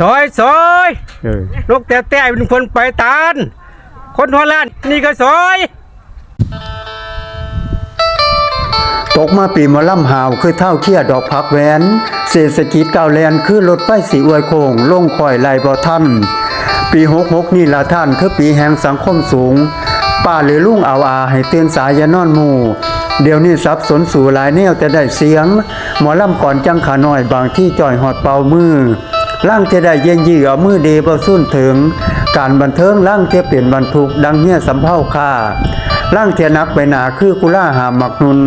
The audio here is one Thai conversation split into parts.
ซอยลูกแต่เป็นคนไปตาลคนหัวล้านนี่ก็ซอยตกมาปีมะล่ำหาวคือเท่าเขี้ยดอกพักแหวนเศรษฐกิจก้าวแลนคือรถไฟสีอวยโค้งลงคอยไหลบ่ทันปี66นี่ละท่านคือปีแห่งสังคมสูงป้าหรือลุงเอาให้เตือนสายอย่านอนหมู่เดี๋ยวนี้สับสนสู่หลายแนวแต่ได้เสียงหมอลำก่อนจังขาน้อยบางที่จ่อยหอดเป่ามือล่างจะได้เย็นยี่เอามือเดบ่สุ่นถึงการบันเทิงล่างจะเปลี่ยนบรรทุกดังเฮียสำเภาค่าล่างเทนักไปหนาคือกุล่าหามักนุน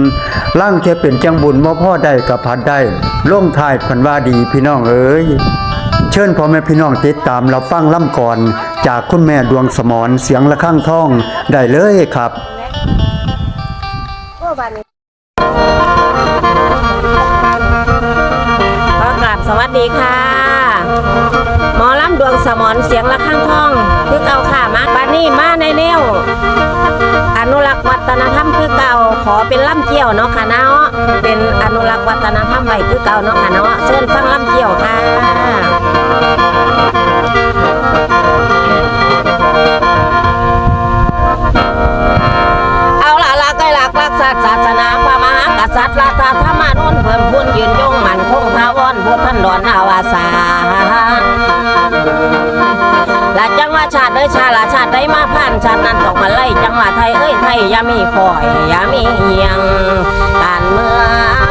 ล่างเทเป็นจังบุญบ่พ่อได้กับพัดได้ล่งทายพันว่าดีพี่น้องเอ๋ยเชิญพ่อแม่พี่น้องติดตามเราฟังล่ำก่อนจากคุณแม่ดวงสมรเสียงระฆังทองได้เลยครับขอกราบสวัสดีค่ะหมอลำดวงสมรเสียงระฆังทองคือเก่าค่ะมาบัดนี้มาในแนวอนุรักษ์วัฒนธรรมคือเก่าขอเป็นล่ำเกี่ยวเนาะค่ะเนาะเป็นอนุรักษ์วัฒนธรรมไว้คือเก่าเนาะค่ะเนาะเชิญฟังล่ำเกี่ยวค่ะเอาล่ะรักให้รักศาสนาพระมหากษัตริย์ราชธรรมนูญเพิ่มพูนยืนยงมั่นคงถาวรพุทธันดรนาวาสาและจังหวะชาติเอ้ยชาลาชาติได้มาผ่านชาตินั้นต้องมาไล่จังหวะไทยเอ้ยไทยอย่ามีฝอยอย่ามีเอียงการเมือง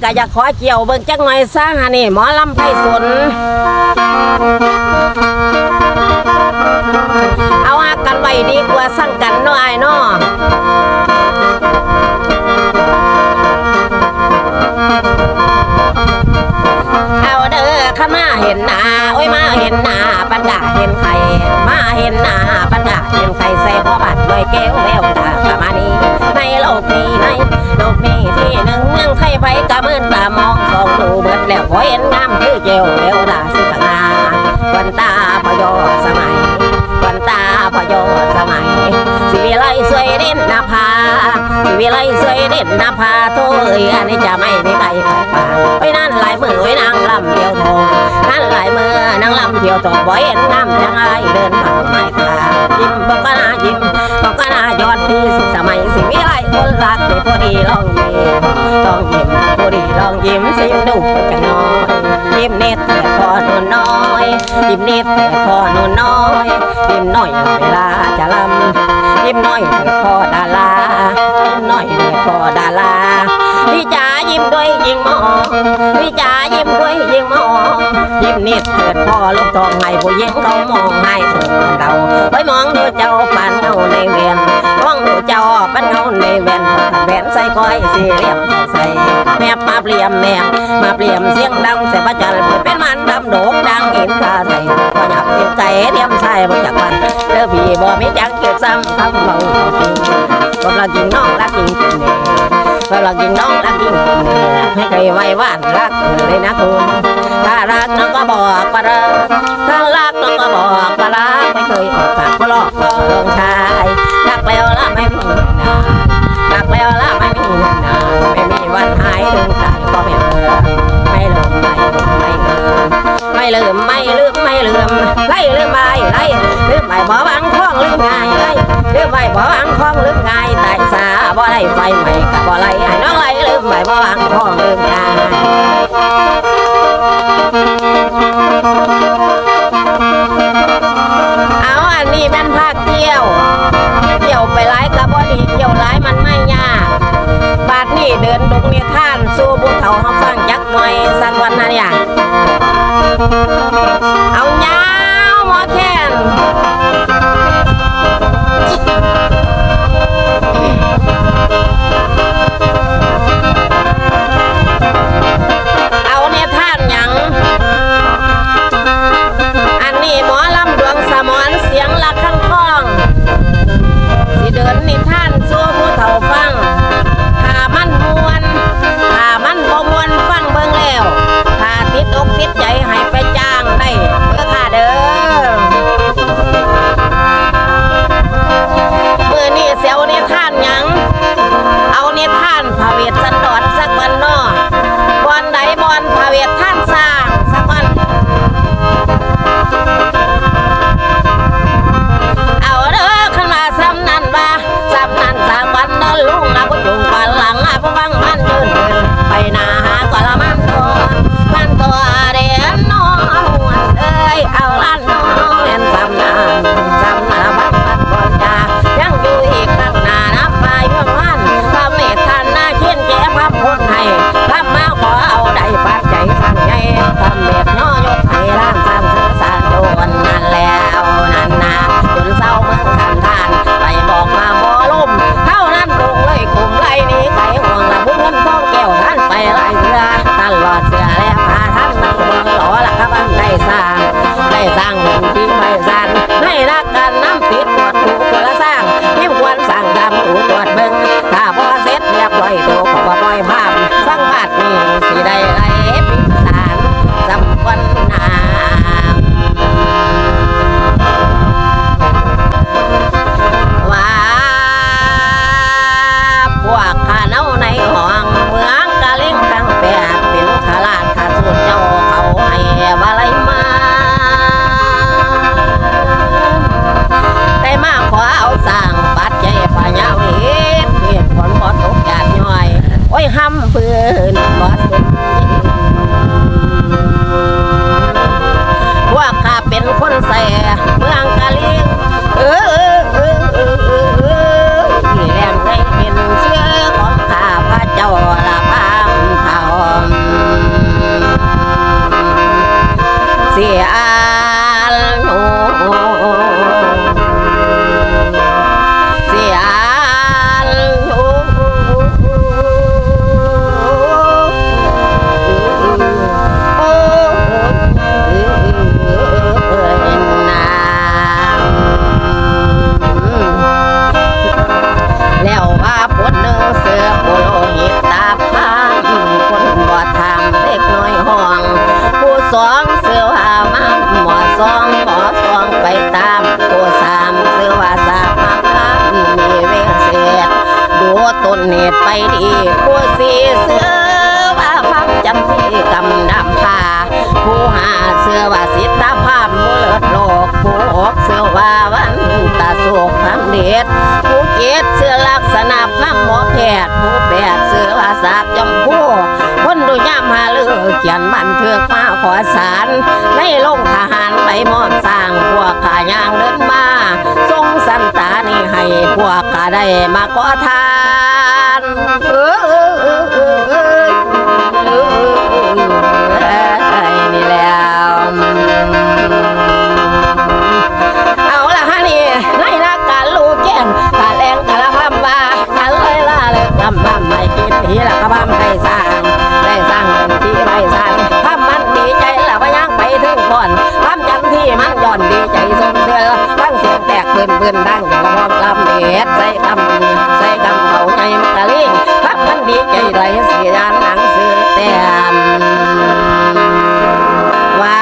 ก็อยากขอเกี่ยวเบิ่งจักหน่อยซะฮะนี่หมอลำไพศาลเอาหักกันไว้ดีกว่าสั่งกันน้อยเนาะเอาเด้อข้ามาเห็นหน้าโอ้ยมาเห็นหน้าปัญญาเห็นไข่มาเห็นหน้าปัญญาเห็นไข่ใส่พ่อบัดด้วยแก้วแววตาประมาณนี้ในโลกนี้ในโลกนี้ที่หนึ่งยังไข่ไฟกะมืนตามองสองดูเบิดแล้วพอเห็นงามคือเจียวเววดาสิสนาวันตาพยอสมัยวันตาพยอสมัยสิวิไลสวยเด่นนาภาสิวิไลสวยเด่นนาภาโตเอ้ยอันนี้จะไม่มีใครไข่ป่าไว้นั่นหลายมือไว้นางลำเดียวทองนั่นหลายมือนางลำเดียวทองบ่เห็นงามจังไงเดินผ่านไม่ตายิ้มบอกก็น่ายิ้มบอกก็น่ายอดพี่สิสมัยสิวิไลคนรักเด็กพอดีลองยิ้มพอดีลองยิ้มสิดูกันน้อยยิ้มเน็ตแต่พอหนูน้อยยิ้มเน็ตแต่พอหนูน้อยยิ้มหน่อยเวลาจะลำยิ้มหน่อยพอดารายิ้มหน่อยพอดาราพี่จ๋ายิ้มด้วยยิ้มมองพี่จ๋ายิ้มด้วยยิ้มมองยิ้มเน็ตเกิดพอลูกทองให้ผู้หญิงเขามองให้สุดเราไปมองดูเจ้าปันเงาในเวียนมองดูเจ้าปันเงาในเวียนแหวนใส่ก้อยสี่เหลี่ยมใส่แมบมาเปลี่ยมแมบมาเปลี่ยมเสียงดังเสียประจันเป็นมันดำโดกดังเห็นตาใส่พอหยับเป็นใจเดียมใส่บนจากวันเด้อพี่บ่มีจังเกิดซ้ำคำเบาจริงก็รักจริงน้องรักจริงก็รักจริงน้องรักจริงให้ใครไว้ว่านรักเลยนะคุณถ้ารักน้องก็บอกว่ารักถ้ารักน้องก็บอกว่ารักไม่เคยออกจากพลอกก็ลงชายรักแล้วละไม่มีนานรักแล้วละไม่มีนานไม่มีวันหายถึงตายก็ไม่เลืมไม่ลืมไม่ลืมไม่ลืมไม่ลืมไล่ลืมไปไล่ลืมไปบ่บังคล้องลืมง่ายไล่ลืมไปบ่บังคล้องลืมง่ายตายสาบ่ได้ไฟใหม่กับบ่ไล่ให้น้องไล่ลืมไปบ่บังคล้องลืมง่ายเอาอันนี้เป็นภาคเกี่ยวไปไล่กับบ่ดีเกี่ยวไล่มันไม่ยากบาดนี่เดินดงนิทานสู้ผู้เฒ่าเขาฟังจักหน่อยสักวันนั้นอย่างเอาเงาหมอแค้น กเสื้อว่าวันตาโศกพังเด็ดผู้เจ็ดเสื้อลักษณะพังหมอแพทย์ผู้แปดเสื้อว่าสากจำพูคนดูย่ามหาเลือเขียนบันเทือกมาขอสารในโรงทหารไปมอบสร้างพวกขายางเดินมาทรงสันตานี่ให้พวกข้าได้มาขอทานนี่แล้วเอาละฮะนี่ในรักการลูกแก่งกะแรงกะละพำว่ากันเลยล่าเลยทำไม่กินทีละกะพำได้สร้างที่ไม่สร้างทำมันดีใจละพยังไปถึงก่อนทำจังที่มันย่อนดีใจสมเสือฟังเสียงแตกปืนดังอย่างละพำลำเด็ดใส่กำเขาใหญ่มันกะลิงทำมันดีใจไรเสียหนังสือเต็มว้า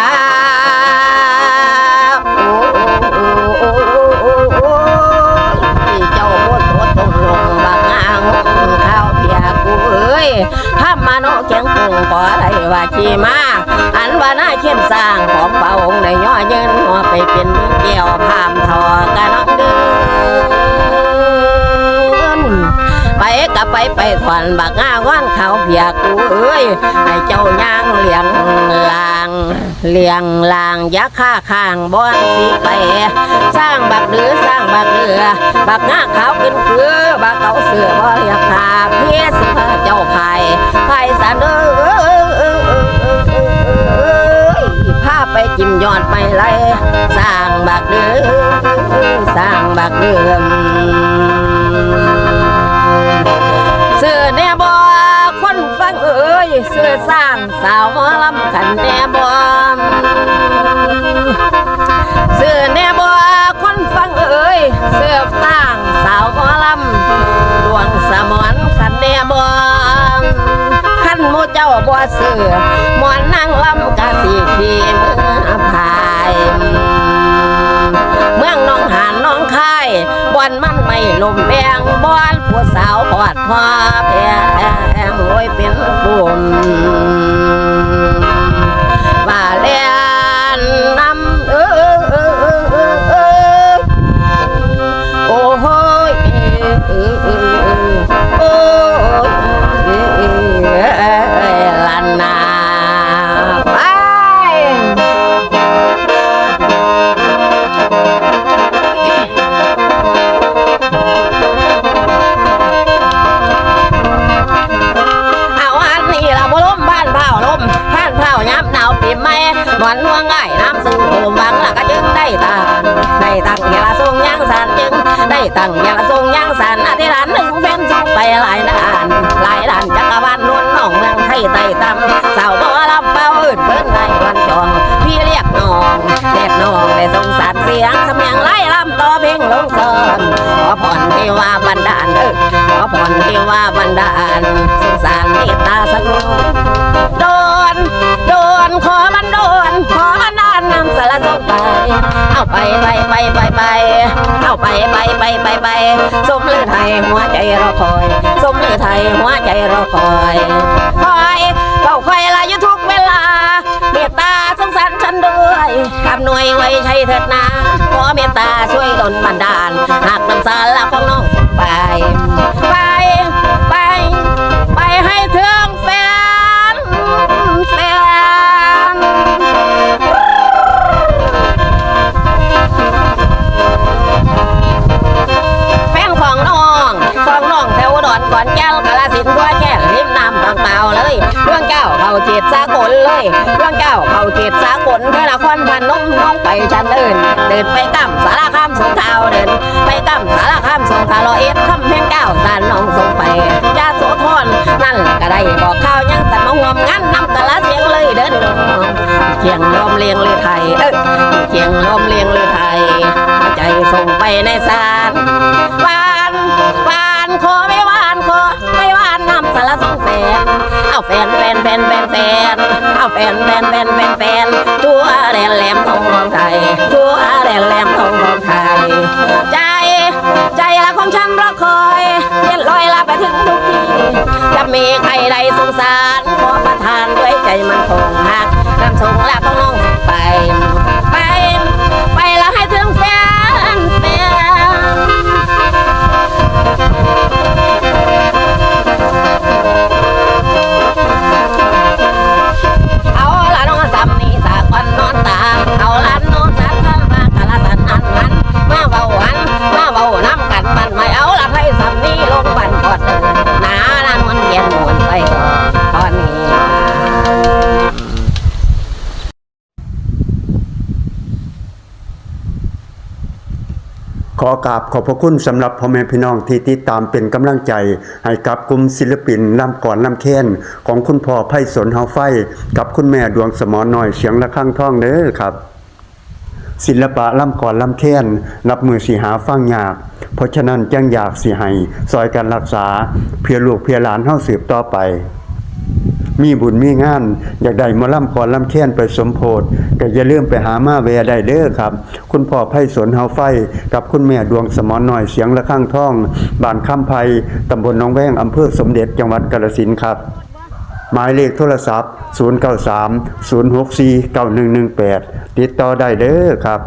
เจ้าโคตรตรงลงบางงางข้าวเพียกูเอ้ยถ้ามาโนแข็งปุงขออะไรว่าขี่มาอันว่าหน้าเข้มสร้างของเป่าองค์ในย่อเยินหัวไปเป็นเกี่ยวพามทอกันน้องเดินไปกับไปถอนบักงาว่านเขาเพียกูเอ้ยให้เจ้าย่างเลี้ยงลางยักษ์ข้าข้างบอนสีไปสร้างบักเดือบักงาขาวขึ้นคือบักเขาเสือบ่เรียกขาเพียสิพาเจ้าไผ่สันเอ้ยพาไปจิ้มยอดไปไล่สร้างบักเดือเสือแน่บ่คนฟังเอ้ยเสือสร้างสาวหมอลำขันแน่บ่เสือแน่บ่คนฟังเอ้ยเสือสร้างสาวหมอลำดวงสมอนขันแน่บ่ขันหมู่เจ้าบ่เสือหมอนนั่งลำกะสีขีมือพายเมืองน้องหานน้องคายบ่อนมันไม่ลมแบงบ่อนผู้สาวปอดพอแพงโอยเป็นปุ่มว่าเลียนนำโอ้โหลันนาไปหมอนห่วงง่ายน้ำซึ่งโหมวังละก็จึงได้ตั้งเวลาทรงย่างสารจึงได้ตั้งเวลาทรงย่างสารอธิษฐานหนึ่งแฟนส่งไปหลายด้านจักรวาลล้วนน้องเมืองไทยไต่ตั้มสาวบ่ลำเป้าอื่นเพิ่นได้วันจองพี่เรียกน้องได้ทรงสารเสียงสำเนียงไล่ลำต่อเพลงลงซอนขอพรเทวาบันดาลขอพรเทวาบันดาลสงสารเมตตาสักครู่โดนขอบันดาลนำสารส่งไปเอาไปเอาไปสมฤทัยหัวใจรอคอยสมฤทัยหัวใจรอคอยเฝ้าคอยลาอยู่ทุกเวลาเมตตาสงสารฉันด้วยคำหน่วยไว้ใช้เถิดนาขอเมตตาช่วยดลบันดาลหากนำสารละของน้องไปให้ถึงแฟนของน้องแถวดอนก่อนแก้วกาลสินบัวแก้วริมน้ำบางเปล่าเลยเรื่องเจ้าเขาเขตสากลเลยเรื่องเจ้าเขาเขตสากลเพื่อนครพนมน้องไปชันเดินไปกั้มสารคามสงขลาเดินไปกั้มสารคามสงขลาลอยคำแห่งเก้าสานน้องส่งไปยาโสธรนั่นก็ได้บอกข่าวยังสันมองงานนำกะละเสียงเลยเดินเคียงลมเลียงเลยไทยเคียงลมเลียงเลยไทยใจส่งไปในสารวานขอไม่วานนำสารสองแฟนเอาแฟนเอาแฟนตัวแหลมทองของไทยตัวแหลมทองของไทยใจละของฉันรอคอยเล่นลอยลาไปถึงทุกที่จะมีใครใดสงสารขอประทานด้วยใจมันคงหักนำส่งลาของน้องไปละให้ถึง อกราบขอบพระคุณสำหรับพ่อแม่พี่น้องที่ติดตามเป็นกำลังใจให้กับกลุ่มศิลปินลำก่อนลำแค้นของคุณพ่อไพศาลเฮาไฟกับคุณแม่ดวงสมรน้อยเสียงระฆังทองเด้อครับศิลปะลำก่อนลำแค้นนับมือสิหาฟังยากเพราะฉะนั้นจังอยากสิให้ซอยกันรักษาเพื่อลูกเพื่อหลานเฮาสืบต่อไปมีบุญมีงานอยากได้หมอลำก่อนลำแค้นไปสมโพธิก็อย่าลืมไปหามาแวได้เด้อครับคุณพ่อไพศาลเฮาไฟกับคุณแม่ดวงสมรน้อยเสียงระฆังทองบ้านคำไพตำบลหนองแวงอำเภอสมเด็จจังหวัดกาฬสินธุ์ครับหมายเลขโทรศัพท์093 064 9118ติดต่อได้เด้อครับ